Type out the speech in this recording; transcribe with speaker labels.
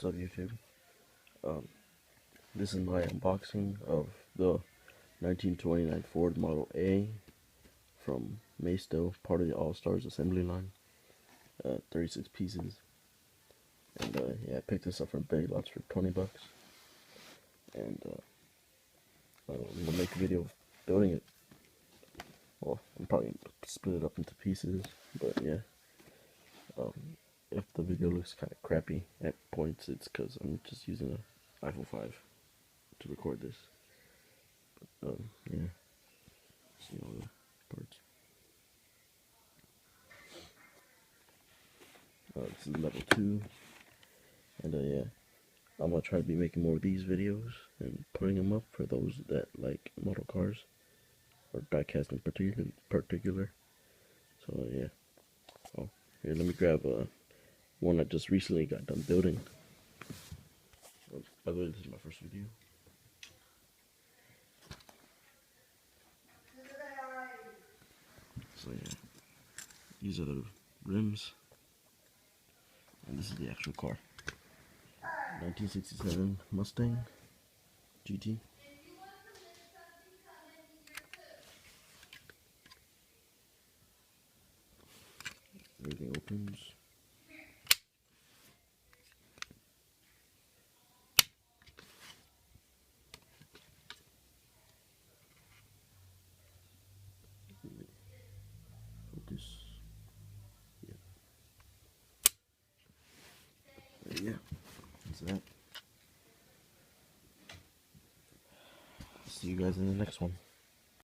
Speaker 1: What's up, YouTube? This is my unboxing of the 1929 Ford Model A from Maisto, part of the All-Stars assembly line. 36 pieces. And yeah, I picked this up from Big Lots for 20 bucks. And I'm gonna make a video of building it. Well, I'm probably gonna split it up into pieces, but yeah. If the video looks kind of crappy at points, it's because I'm just using an iPhone 5 to record this. But yeah, see all the parts. This is level 2, and yeah, I'm gonna try to be making more of these videos and putting them up for those that like model cars or diecast in particular. So yeah. Oh, here, let me grab one I just recently got done building. By the way, this is my first video. So yeah, these are the rims, and this is the actual car. 1967 Mustang GT. Everything opens. Focus. Yeah. That's that. See you guys in the next one.